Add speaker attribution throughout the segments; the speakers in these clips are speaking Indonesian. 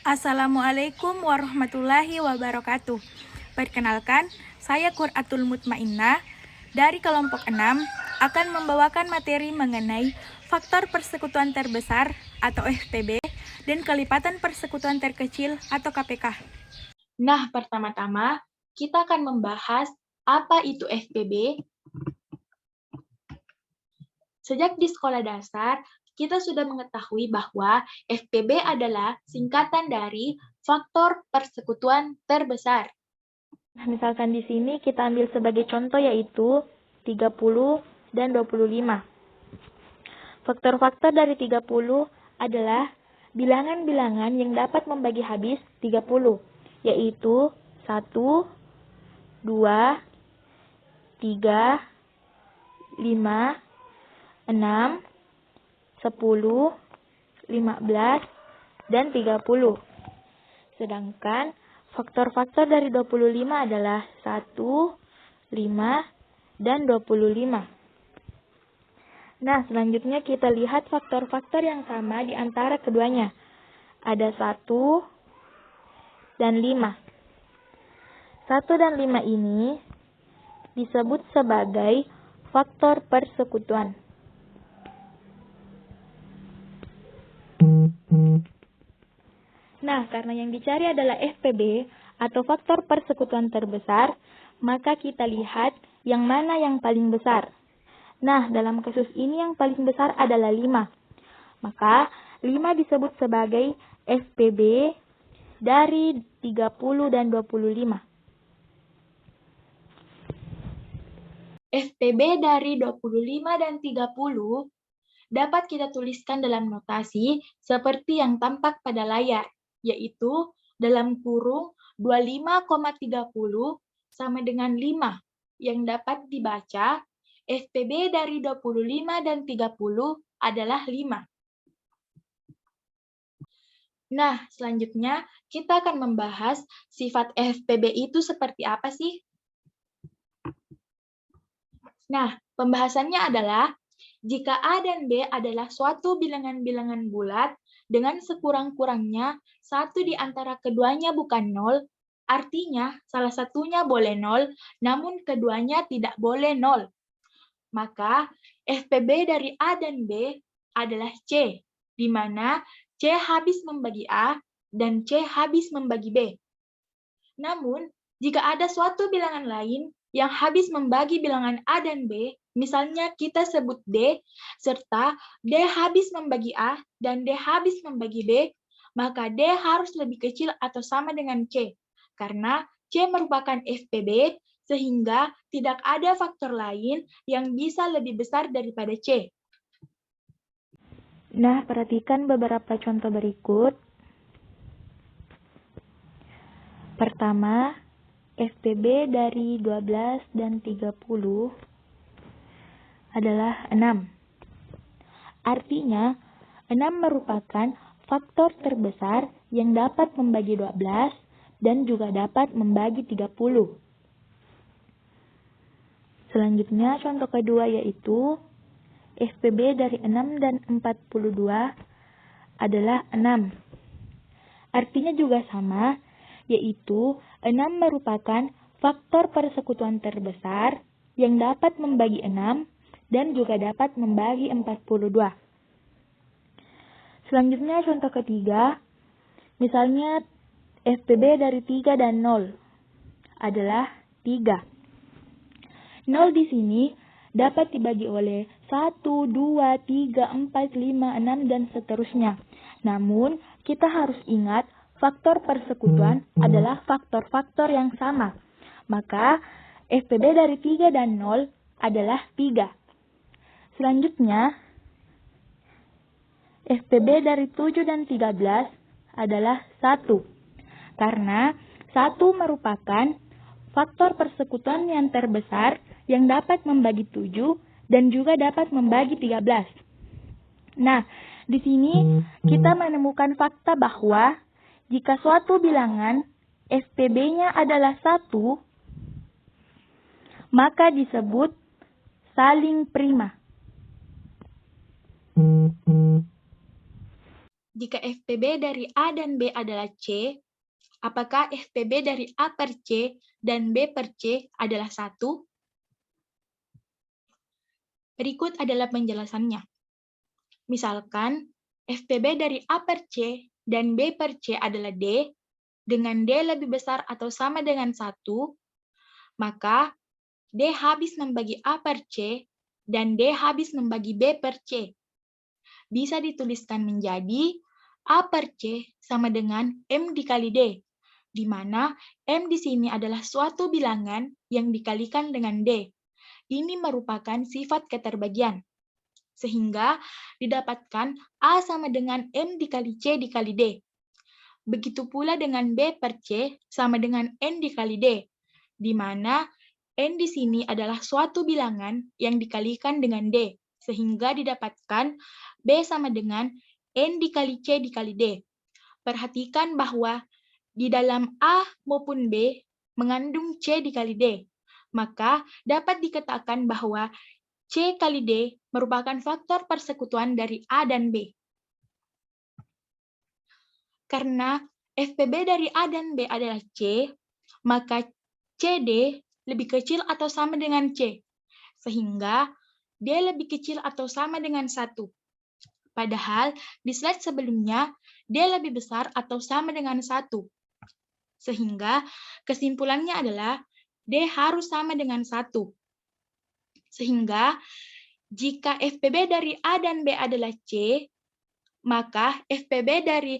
Speaker 1: Assalamualaikum warahmatullahi wabarakatuh. Perkenalkan, saya Quratul Mutmainnah dari kelompok 6 akan membawakan materi mengenai faktor persekutuan terbesar atau FPB dan kelipatan persekutuan terkecil atau KPK.
Speaker 2: Nah, pertama-tama kita akan membahas apa itu FPB. Sejak di sekolah dasar, kita sudah mengetahui bahwa FPB adalah singkatan dari faktor persekutuan terbesar.
Speaker 3: Misalkan di sini kita ambil sebagai contoh yaitu 30 dan 25. Faktor-faktor dari 30 adalah bilangan-bilangan yang dapat membagi habis 30, yaitu 1, 2, 3, 5, 6, 10, 15, dan 30. Sedangkan faktor-faktor dari 25 adalah 1, 5, dan 25. Nah, selanjutnya kita lihat faktor-faktor yang sama di antara keduanya. Ada 1 dan 5. 1 dan 5 ini disebut sebagai faktor persekutuan. Nah, karena yang dicari adalah FPB atau faktor persekutuan terbesar, maka kita lihat yang mana yang paling besar. Nah, dalam kasus ini yang paling besar adalah 5. Maka, 5 disebut sebagai FPB dari 30 dan 25.
Speaker 2: FPB dari 25 dan 30 dapat kita tuliskan dalam notasi seperti yang tampak pada layar, yaitu dalam kurung 25,30 sama dengan 5, yang dapat dibaca FPB dari 25 dan 30 adalah 5. Nah, selanjutnya kita akan membahas sifat FPB itu seperti apa sih? Nah, pembahasannya adalah jika A dan B adalah suatu bilangan-bilangan bulat dengan sekurang-kurangnya satu di antara keduanya bukan 0, artinya salah satunya boleh 0, namun keduanya tidak boleh 0. Maka FPB dari A dan B adalah C, di mana C habis membagi A dan C habis membagi B. Namun, jika ada suatu bilangan lain yang habis membagi bilangan A dan B, misalnya kita sebut D, serta D habis membagi A dan D habis membagi B, maka D harus lebih kecil atau sama dengan C, karena C merupakan FPB, sehingga tidak ada faktor lain yang bisa lebih besar daripada C.
Speaker 3: Nah, perhatikan beberapa contoh berikut. Pertama, FPB dari 12 dan 30 adalah 6. Artinya, 6 merupakan faktor terbesar yang dapat membagi 12 dan juga dapat membagi 30. Selanjutnya, contoh kedua yaitu FPB dari 6 dan 42 adalah 6. Artinya juga sama, yaitu 6 merupakan faktor persekutuan terbesar yang dapat membagi 6 dan juga dapat membagi 42. Selanjutnya contoh ketiga, misalnya FPB dari 3 dan 0 adalah 3. 0 di sini dapat dibagi oleh 1, 2, 3, 4, 5, 6, dan seterusnya. Namun, kita harus ingat faktor persekutuan adalah faktor-faktor yang sama. Maka, FPB dari 3 dan 0 adalah 3. Selanjutnya, FPB dari 7 dan 13 adalah 1. Karena 1 merupakan faktor persekutuan yang terbesar yang dapat membagi 7 dan juga dapat membagi 13. Nah, di sini kita menemukan fakta bahwa jika suatu bilangan FPB-nya adalah 1, maka disebut saling prima.
Speaker 2: Jika FPB dari A dan B adalah C, apakah FPB dari A per C dan B per C adalah 1? Berikut adalah penjelasannya. Misalkan, FPB dari A per C dan B per C adalah D, dengan D lebih besar atau sama dengan 1, maka D habis membagi A per C dan D habis membagi B per C. Bisa dituliskan menjadi A per C sama dengan M dikali D, di mana M di sini adalah suatu bilangan yang dikalikan dengan D. Ini merupakan sifat keterbagian, sehingga didapatkan A sama dengan M dikali C dikali D. Begitu pula dengan B per C sama dengan N dikali D, di mana N di sini adalah suatu bilangan yang dikalikan dengan D, sehingga didapatkan B sama dengan N dikali C dikali D. Perhatikan bahwa di dalam A maupun B mengandung C dikali D, maka dapat dikatakan bahwa C kali D merupakan faktor persekutuan dari A dan B. Karena FPB dari A dan B adalah C, maka CD lebih kecil atau sama dengan C, sehingga D lebih kecil atau sama dengan 1. Padahal di slide sebelumnya, D lebih besar atau sama dengan 1. Sehingga kesimpulannya adalah D harus sama dengan 1. Sehingga jika FPB dari A dan B adalah C, maka FPB dari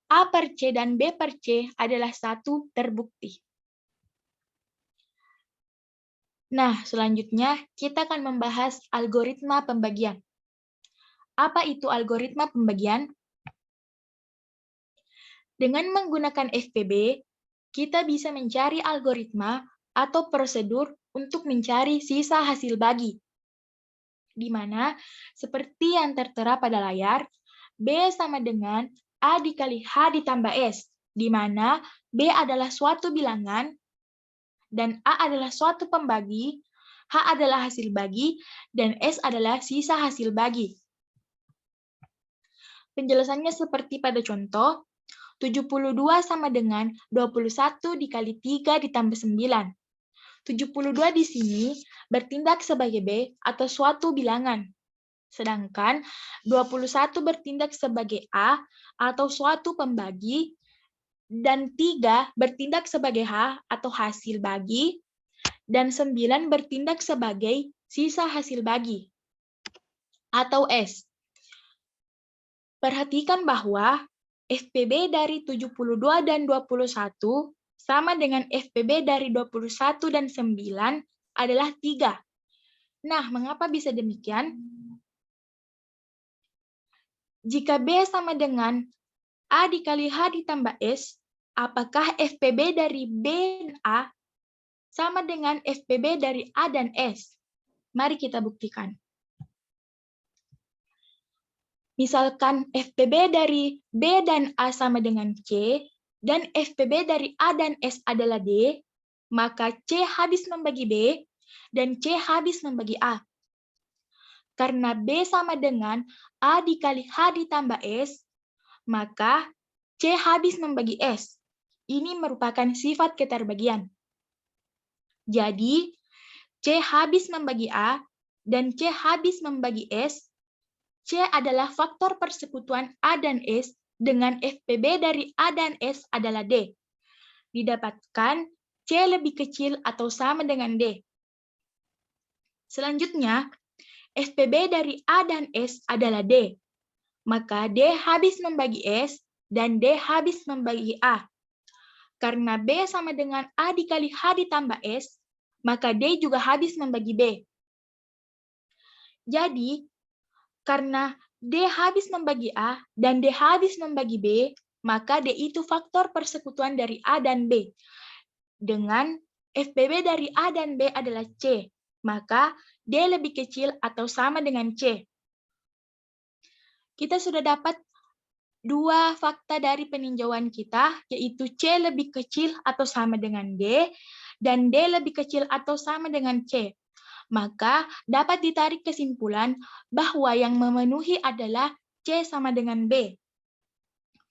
Speaker 2: A per C dan B per C adalah 1 terbukti. Nah, selanjutnya kita akan membahas algoritma pembagian. Apa itu algoritma pembagian? Dengan menggunakan FPB, kita bisa mencari algoritma atau prosedur untuk mencari sisa hasil bagi, di mana seperti yang tertera pada layar, B sama dengan A dikali H ditambah S, di mana B adalah suatu bilangan, dan A adalah suatu pembagi, H adalah hasil bagi, dan S adalah sisa hasil bagi. Penjelasannya seperti pada contoh, 72 sama dengan 21 dikali 3 ditambah 9. 72 di sini bertindak sebagai B atau suatu bilangan. Sedangkan 21 bertindak sebagai A atau suatu pembagi, dan 3 bertindak sebagai H atau hasil bagi, dan 9 bertindak sebagai sisa hasil bagi atau S. Perhatikan bahwa FPB dari 72 dan 21 sama dengan FPB dari 21 dan 9 adalah 3. Nah, mengapa bisa demikian? Jika B sama dengan A dikali H ditambah S, apakah FPB dari B dan A sama dengan FPB dari A dan S? Mari kita buktikan. Misalkan FPB dari B dan A sama dengan C, dan FPB dari A dan S adalah D, maka C habis membagi B, dan C habis membagi A. Karena B sama dengan A dikali H ditambah S, maka C habis membagi S. Ini merupakan sifat keterbagian. Jadi, C habis membagi A, dan C habis membagi S. C adalah faktor persekutuan A dan S dengan FPB dari A dan S adalah D. Didapatkan C lebih kecil atau sama dengan D. Selanjutnya, FPB dari A dan S adalah D. Maka D habis membagi S dan D habis membagi A. Karena B sama dengan A dikali H ditambah S, maka D juga habis membagi B. Jadi, karena D habis membagi A dan D habis membagi B, maka D itu faktor persekutuan dari A dan B. Dengan FPB dari A dan B adalah C, maka D lebih kecil atau sama dengan C. Kita sudah dapat dua fakta dari peninjauan kita, yaitu C lebih kecil atau sama dengan D, dan D lebih kecil atau sama dengan C. Maka dapat ditarik kesimpulan bahwa yang memenuhi adalah C sama dengan B.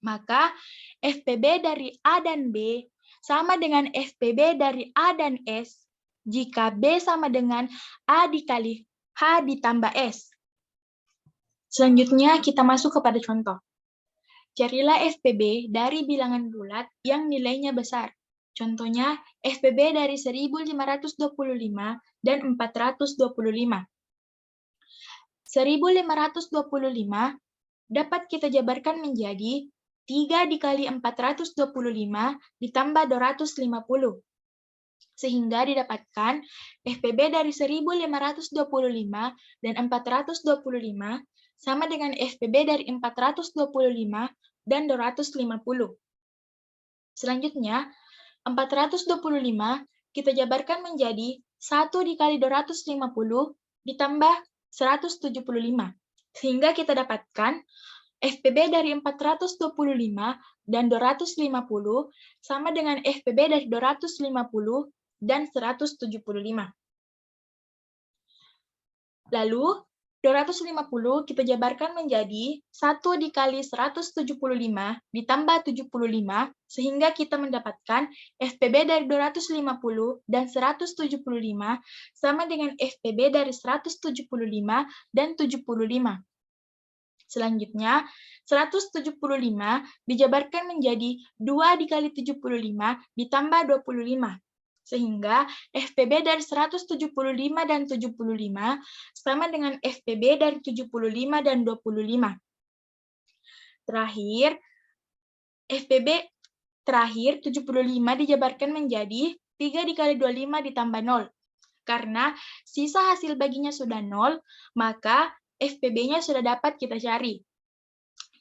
Speaker 2: Maka FPB dari A dan B sama dengan FPB dari A dan S jika B sama dengan A dikali H ditambah S. Selanjutnya kita masuk kepada contoh. Carilah FPB dari bilangan bulat yang nilainya besar. Contohnya FPB dari 1525 dan 425. 1525 dapat kita jabarkan menjadi 3 dikali 425 ditambah 250. Sehingga didapatkan FPB dari 1525 dan 425 sama dengan FPB dari 425 dan 250. Selanjutnya, 425 kita jabarkan menjadi 1 dikali 250 ditambah 175. Sehingga kita dapatkan FPB dari 425 dan 250 sama dengan FPB dari 250 dan 175. Lalu, 250 kita jabarkan menjadi 1 dikali 175 ditambah 75, sehingga kita mendapatkan FPB dari 250 dan 175 sama dengan FPB dari 175 dan 75. Selanjutnya, 175 dijabarkan menjadi 2 dikali 75 ditambah 25. Sehingga FPB dari 175 dan 75 sama dengan FPB dari 75 dan 25. Terakhir, FPB terakhir 75 dijabarkan menjadi 3 dikali 25 ditambah 0. Karena sisa hasil baginya sudah 0, maka FPB-nya sudah dapat kita cari,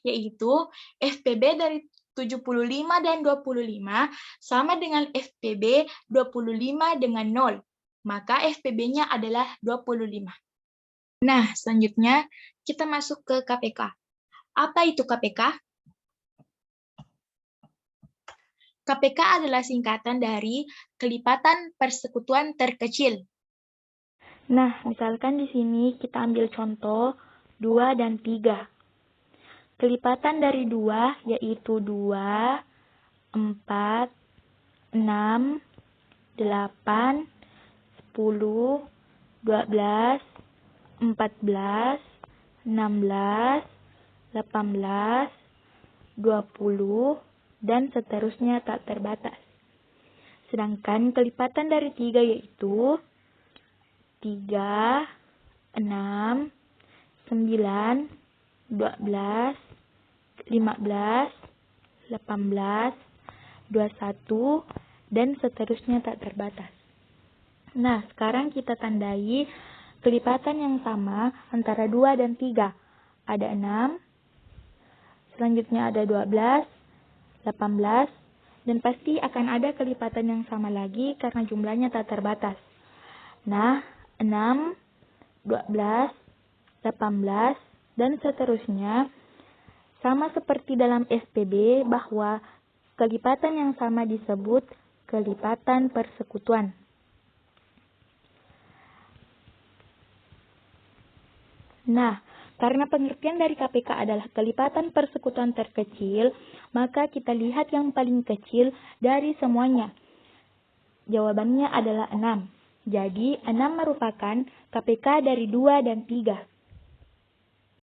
Speaker 2: yaitu FPB dari 75 dan 25 sama dengan FPB 25 dengan 0. Maka FPB-nya adalah 25. Nah, selanjutnya kita masuk ke KPK. Apa itu KPK? KPK adalah singkatan dari kelipatan persekutuan terkecil.
Speaker 3: Nah, misalkan di sini kita ambil contoh 2 dan 3. Kelipatan dari 2 yaitu 2, 4, 6, 8, 10, 12, 14, 16, 18, 20, dan seterusnya tak terbatas. Sedangkan kelipatan dari 3 yaitu 3, 6, 9, 12, 15, 18, 21, dan seterusnya tak terbatas. Nah, sekarang kita tandai kelipatan yang sama antara 2 dan 3. Ada 6, selanjutnya ada 12, 18, dan pasti akan ada kelipatan yang sama lagi karena jumlahnya tak terbatas. Nah, 6, 12, 18, dan seterusnya sama seperti dalam FPB bahwa kelipatan yang sama disebut kelipatan persekutuan. Nah, karena pengertian dari KPK adalah kelipatan persekutuan terkecil, maka kita lihat yang paling kecil dari semuanya. Jawabannya adalah 6. Jadi, 6 merupakan KPK dari 2 dan 3.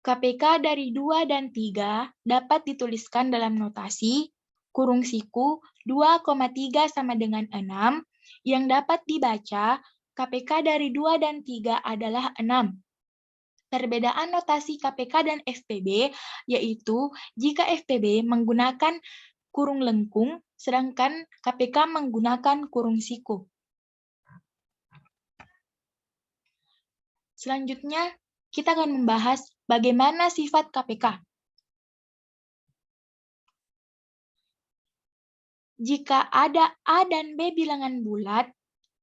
Speaker 2: KPK dari 2 dan 3 dapat dituliskan dalam notasi kurung siku 2,3 sama dengan 6, yang dapat dibaca KPK dari 2 dan 3 adalah 6. Perbedaan notasi KPK dan FPB yaitu jika FPB menggunakan kurung lengkung, sedangkan KPK menggunakan kurung siku. Selanjutnya, kita akan membahas bagaimana sifat KPK. Jika ada A dan B bilangan bulat,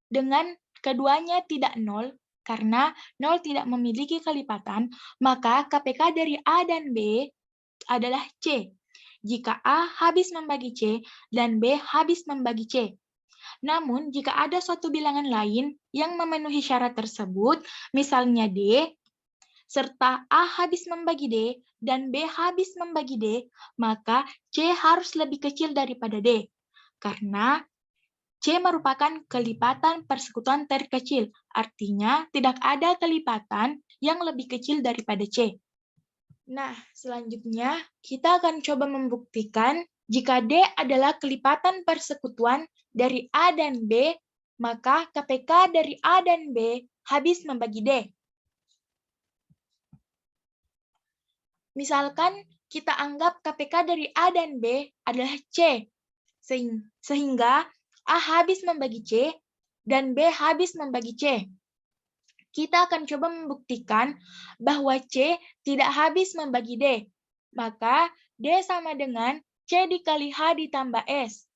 Speaker 2: dengan keduanya tidak 0, karena 0 tidak memiliki kelipatan, maka KPK dari A dan B adalah C. Jika A habis membagi C dan B habis membagi C. Namun, jika ada suatu bilangan lain yang memenuhi syarat tersebut, misalnya D, serta A habis membagi D, dan B habis membagi D, maka C harus lebih kecil daripada D. Karena C merupakan kelipatan persekutuan terkecil, artinya tidak ada kelipatan yang lebih kecil daripada C. Nah, selanjutnya kita akan coba membuktikan jika D adalah kelipatan persekutuan dari A dan B, maka KPK dari A dan B habis membagi D. Misalkan kita anggap KPK dari A dan B adalah C, sehingga A habis membagi C dan B habis membagi C. Kita akan coba membuktikan bahwa C tidak habis membagi D. Maka D sama dengan C dikali H ditambah S.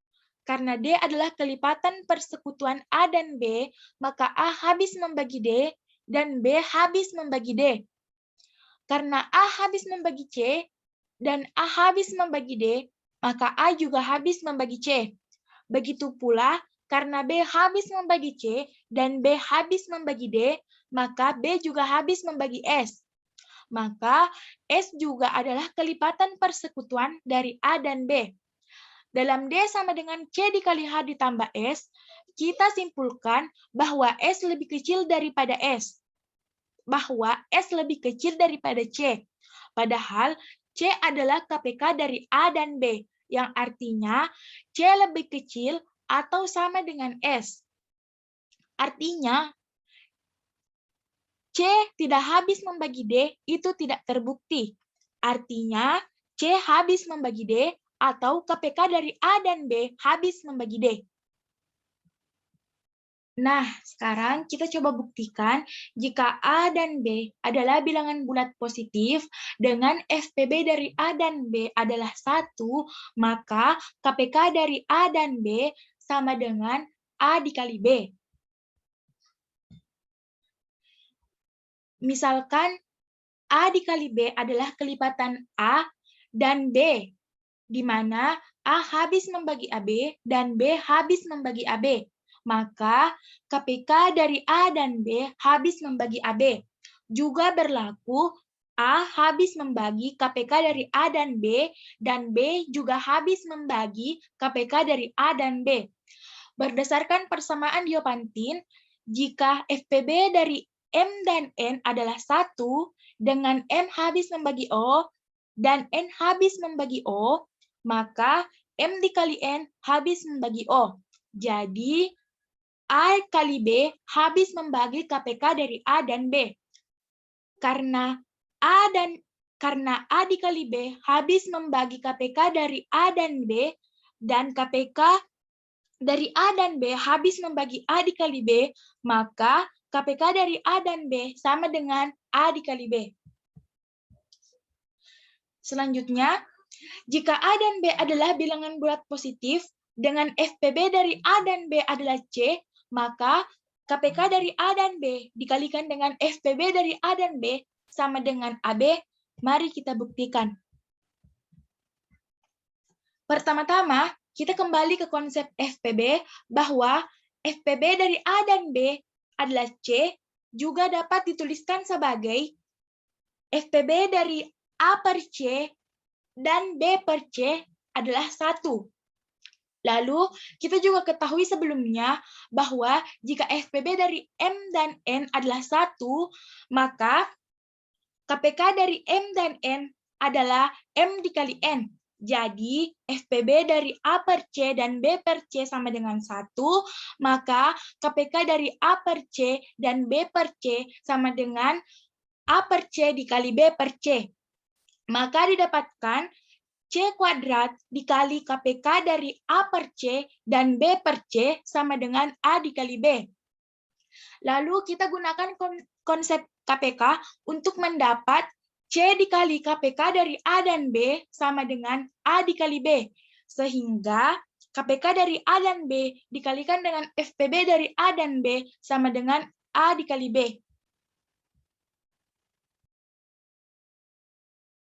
Speaker 2: Karena D adalah kelipatan persekutuan A dan B, maka A habis membagi D dan B habis membagi D. Karena A habis membagi C dan A habis membagi D, maka A juga habis membagi C. Begitu pula, karena B habis membagi C dan B habis membagi D, maka B juga habis membagi S. Maka S juga adalah kelipatan persekutuan dari A dan B. Dalam D sama dengan C dikali H ditambah S, kita simpulkan bahwa S lebih kecil daripada S. Bahwa S lebih kecil daripada C. Padahal C adalah KPK dari A dan B, yang artinya C lebih kecil atau sama dengan S. Artinya, C tidak habis membagi D itu tidak terbukti. Artinya, C habis membagi D atau KPK dari A dan B habis membagi D. Nah, sekarang kita coba buktikan jika A dan B adalah bilangan bulat positif dengan FPB dari A dan B adalah 1, maka KPK dari A dan B sama dengan A dikali B. Misalkan A dikali B adalah kelipatan A dan B, di mana A habis membagi AB dan B habis membagi AB. Maka KPK dari A dan B habis membagi AB. Juga berlaku A habis membagi KPK dari A dan B juga habis membagi KPK dari A dan B. Berdasarkan persamaan Diopantin, jika FPB dari M dan N adalah 1, dengan M habis membagi O, dan N habis membagi O, maka M dikali N habis membagi O. Jadi, A kali B habis membagi KPK dari A dan B. Karena A dikali B habis membagi KPK dari A dan B, dan KPK dari A dan B habis membagi A dikali B, maka KPK dari A dan B sama dengan A dikali B. Selanjutnya, jika A dan B adalah bilangan bulat positif dengan FPB dari A dan B adalah C, maka KPK dari A dan B dikalikan dengan FPB dari A dan B sama dengan AB. Mari kita buktikan. Pertama-tama, kita kembali ke konsep FPB bahwa FPB dari A dan B adalah C, juga dapat dituliskan sebagai FPB dari A per C dan B per C adalah 1. Lalu, kita juga ketahui sebelumnya bahwa jika FPB dari M dan N adalah 1, maka KPK dari M dan N adalah M dikali N. Jadi, FPB dari A per C dan B per C sama dengan 1, maka KPK dari A per C dan B per C sama dengan A per C dikali B per C. Maka didapatkan C kuadrat dikali KPK dari A per C dan B per C sama dengan A dikali B. Lalu kita gunakan konsep KPK untuk mendapat C dikali KPK dari A dan B sama dengan A dikali B. Sehingga KPK dari A dan B dikalikan dengan FPB dari A dan B sama dengan A dikali B.